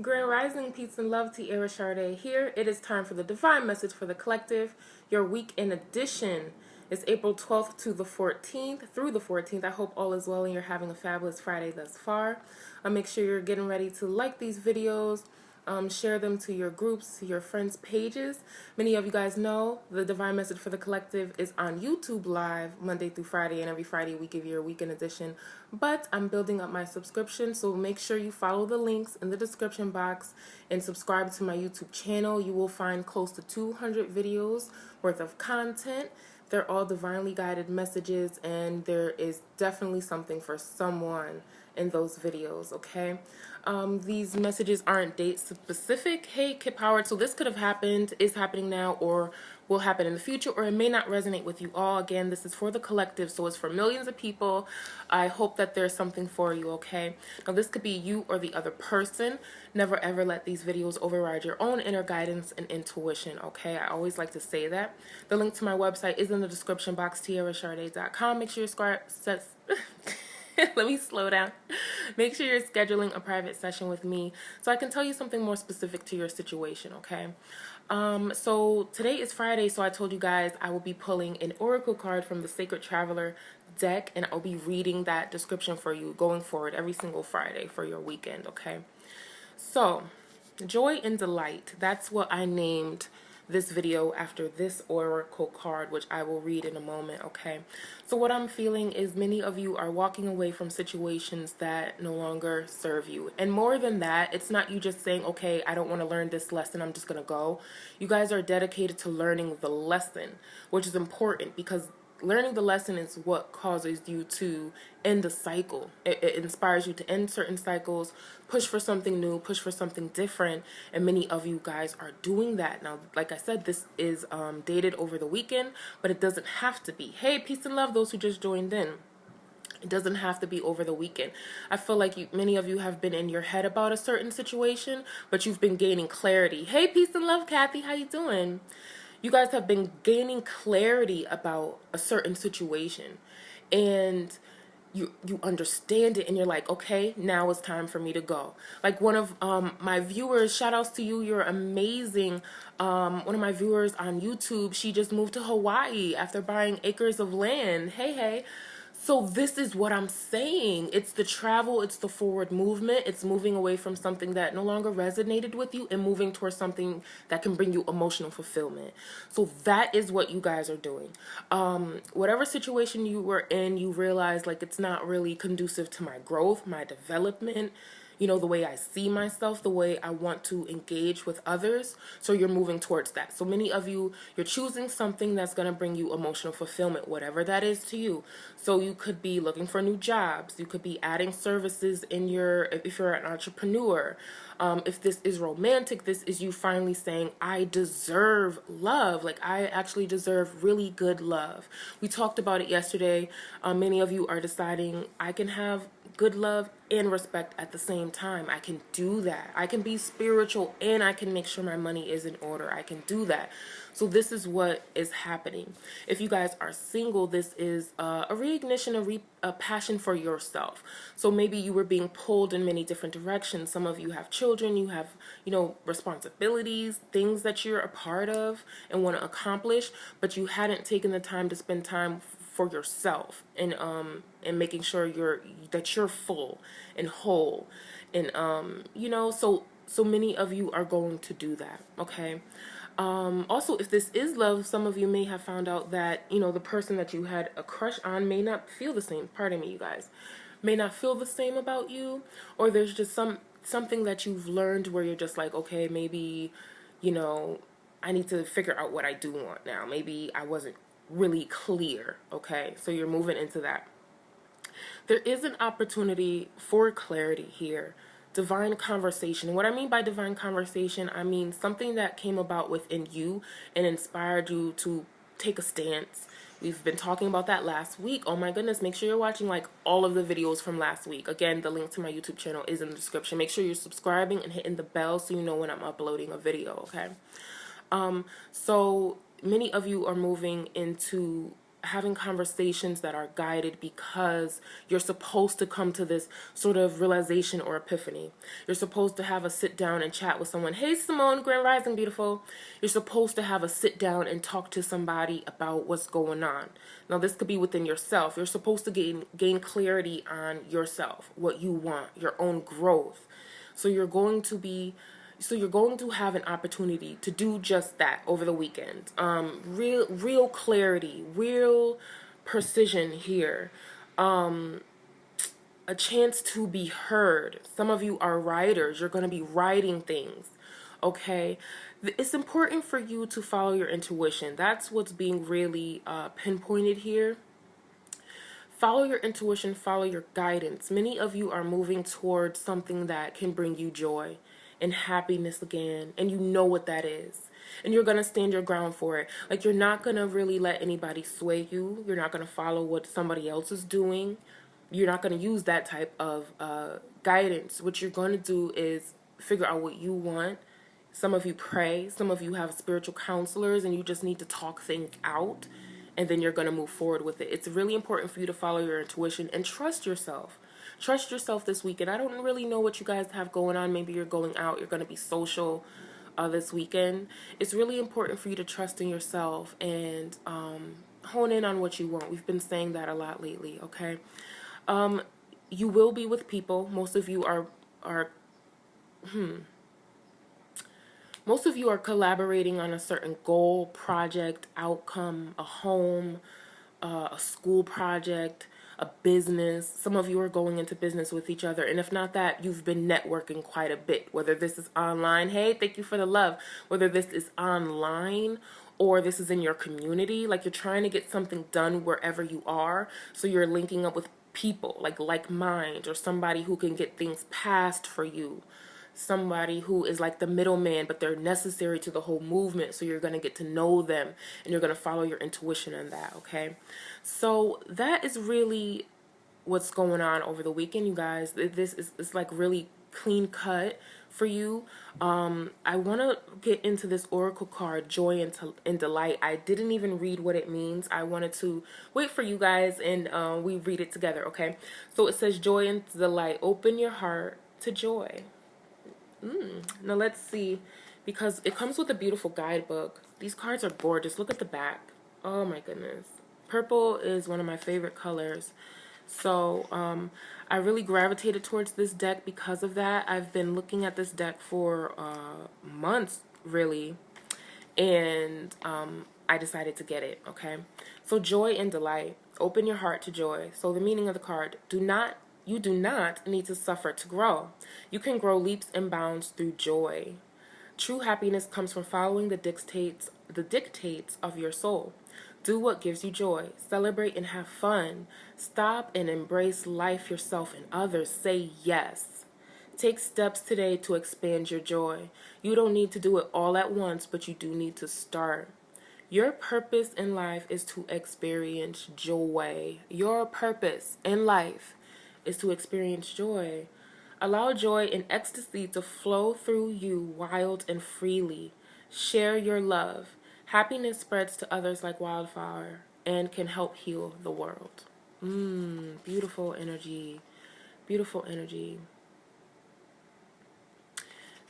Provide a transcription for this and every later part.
Grand Rising, peace and love, TiaraSharde here. It is time for the Divine Message for the Collective. Your weekend edition is April 12th to the 14th, through the 14th. I hope all is well and you're having a fabulous Friday thus far. Make sure you're getting ready to like these videos, share them to your groups, to your friends' pages. Many of you guys know the Divine Message for the Collective is on YouTube Live Monday through Friday, and every Friday we give you a weekend edition. But I'm building up my subscription, so make sure you follow the links in the description box and subscribe to my YouTube channel. You will find close to 200 videos worth of content. They're all divinely guided messages, and there is definitely something for someone in those videos, okay? These messages aren't date specific. Hey, Kip Howard, so this could have happened, is happening now, or will happen in the future, or it may not resonate with you all. Again, this is for the collective, so it's for millions of people. I hope that there's something for you, okay? Now, this could be you or the other person. Never ever let these videos override your own inner guidance and intuition, okay? I always like to say that. The link to my website is in the description box, TiaraSharde.com. Make sure you subscribe. Let me slow down. Make sure you're scheduling a private session with me so I can tell you something more specific to your situation, okay? So today is Friday, so I told you guys I will be pulling an oracle card from the Sacred Traveler deck, and I'll be reading that description for you going forward every single Friday for your weekend, okay? So, joy and delight, that's what I named this video after this oracle card, which I will read in a moment, okay? So what I'm feeling is many of you are walking away from situations that no longer serve you. And more than that, it's not you just saying, okay, I don't want to learn this lesson, I'm just going to go. You guys are dedicated to learning the lesson, which is important because learning the lesson is what causes you to end the cycle. It inspires you to end certain cycles, push for something new, push for something different, and many of you guys are doing that. Now, like I said, this is dated over the weekend, but it doesn't have to be. Hey, peace and love, those who just joined in. It doesn't have to be over the weekend. I feel like many of you have been in your head about a certain situation, but you've been gaining clarity. Hey, peace and love, Kathy, how you doing? You guys have been gaining clarity about a certain situation, and you understand it, and you're like, okay, now it's time for me to go. Like one of my viewers, shout outs to you, you're amazing. One of my viewers on YouTube, she just moved to Hawaii after buying acres of land. Hey. So this is what I'm saying. It's the travel, it's the forward movement, it's moving away from something that no longer resonated with you and moving towards something that can bring you emotional fulfillment. So that is what you guys are doing. Whatever situation you were in, you realize like it's not really conducive to my growth, my development, you know, the way I see myself, the way I want to engage with others. So you're moving towards that. So many of you, you're choosing something that's going to bring you emotional fulfillment, whatever that is to you. So you could be looking for new jobs. You could be adding services in if you're an entrepreneur. If this is romantic, this is you finally saying, I deserve love. Like I actually deserve really good love. We talked about it yesterday. Many of you are deciding I can have good love and respect at the same time. I can do that. I can be spiritual and I can make sure my money is in order. I can do that. So this is what is happening. If you guys are single, this is a reignition, a passion for yourself. So maybe you were being pulled in many different directions. Some of you have children, you have, you know, responsibilities, things that you're a part of and want to accomplish, but you hadn't taken the time to spend time for yourself and making sure that you're full and whole, and you know, so many of you are going to do that, okay? Also, if this is love, some of you may have found out that, you know, the person that you had a crush on may not feel the same, pardon me, you guys, may not feel the same about you, or there's just something that you've learned where you're just like, okay, maybe, you know, I need to figure out what I do want now. Maybe I wasn't really clear, okay? So you're moving into that. There is an opportunity for clarity here. Divine conversation. What I mean by divine conversation, I mean something that came about within you and inspired you to take a stance. We've been talking about that last week. Oh my goodness, make sure you're watching like all of the videos from last week. Again, the link to my YouTube channel is in the description. Make sure you're subscribing and hitting the bell so you know when I'm uploading a video, okay? So many of you are moving into having conversations that are guided because you're supposed to come to this sort of realization or epiphany. You're supposed to have a sit down and chat with someone. Hey, Simone, Grand Rising, beautiful. You're supposed to have a sit down and talk to somebody about what's going on. Now, this could be within yourself. You're supposed to gain clarity on yourself, what you want, your own growth. So you're going to have an opportunity to do just that over the weekend. Real clarity, real precision here. A chance to be heard. Some of you are writers. You're going to be writing things. Okay? It's important for you to follow your intuition. That's what's being really pinpointed here. Follow your intuition, follow your guidance. Many of you are moving towards something that can bring you joy and happiness again, and you know what that is. And you're going to stand your ground for it. Like, you're not going to really let anybody sway you. You're not going to follow what somebody else is doing. You're not going to use that type of guidance. What you're going to do is figure out what you want. Some of you pray. Some of you have spiritual counselors, and you just need to talk things out. And then you're going to move forward with it. It's really important for you to follow your intuition and trust yourself. Trust yourself this weekend. I don't really know what you guys have going on. Maybe you're going out. You're going to be social this weekend. It's really important for you to trust in yourself and hone in on what you want. We've been saying that a lot lately, okay? You will be with people. Most of you are collaborating on a certain goal, project, outcome, a home, a school project, a business. Some of you are going into business with each other. And if not that, you've been networking quite a bit. Whether this is online, hey, thank you for the love. Whether this is online or this is in your community, like you're trying to get something done wherever you are. So you're linking up with people like mind, or somebody who can get things passed for you. Somebody who is like the middleman, but they're necessary to the whole movement. So you're going to get to know them, and you're going to follow your intuition on that, okay? So that is really what's going on over the weekend, you guys. This is like really clean cut for you. I want to get into this oracle card, Joy and Delight. I didn't even read what it means. I wanted to wait for you guys, and we read it together, okay? So it says, Joy and Delight, open your heart to joy. Now let's see, because it comes with a beautiful guidebook. These cards are gorgeous. Look at the back. Oh my goodness. Purple is one of my favorite colors. So I really gravitated towards this deck because of that. I've been looking at this deck for months, really. And I decided to get it, okay? So Joy and Delight. Open your heart to joy. So the meaning of the card, you do not need to suffer to grow. You can grow leaps and bounds through joy. True happiness comes from following the dictates of your soul. Do what gives you joy. Celebrate and have fun. Stop and embrace life, yourself, and others. Say yes. Take steps today to expand your joy. You don't need to do it all at once, but you do need to start. Your purpose in life is to experience joy. Your purpose in life is to experience joy. Allow joy and ecstasy to flow through you wild and freely. Share your love. Happiness spreads to others like wildfire and can help heal the world. Beautiful energy. Beautiful energy.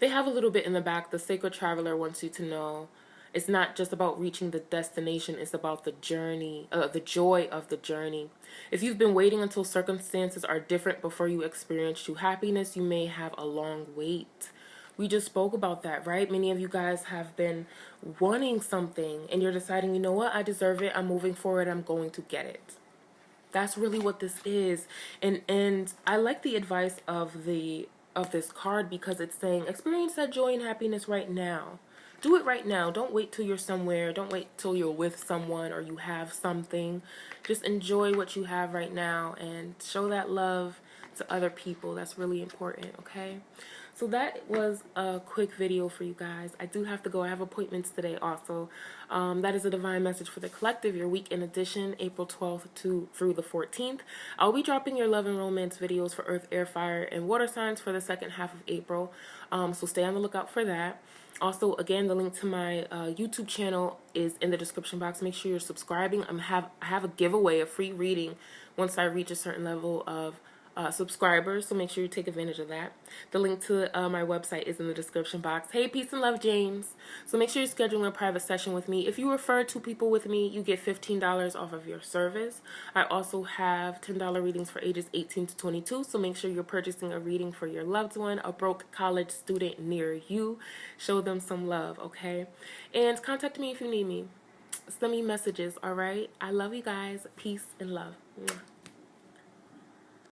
They have a little bit in the back. The Sacred Traveler wants you to know it's not just about reaching the destination. It's about the journey, the joy of the journey. If you've been waiting until circumstances are different before you experience true happiness, you may have a long wait. We just spoke about that, right? Many of you guys have been wanting something, and you're deciding, you know what, I deserve it. I'm moving forward. I'm going to get it. That's really what this is. And I like the advice of this card, because it's saying experience that joy and happiness right now. Do it right now. Don't wait till you're somewhere. Don't wait till you're with someone or you have something. Just enjoy what you have right now and show that love to other people. That's really important, okay? So that was a quick video for you guys. I do have to go. I have appointments today also. That is a divine message for the collective, your weekend edition, April 12th through the 14th. I'll be dropping your love and romance videos for Earth, Air, Fire, and Water signs for the second half of April. So stay on the lookout for that. Also, again, the link to my YouTube channel is in the description box. Make sure you're subscribing. I have a giveaway, a free reading once I reach a certain level of subscribers, so make sure you take advantage of that. The link to my website is in the description box. Hey, peace and love, James. So make sure you're scheduling a private session with me. If you refer 2 people with me, you get $15 off of your service. I also have $10 readings for ages 18 to 22, so make sure you're purchasing a reading for your loved one, a broke college student near you. Show them some love, okay? And contact me if you need me. Send me messages, all right? I love you guys. Peace and love. Mwah.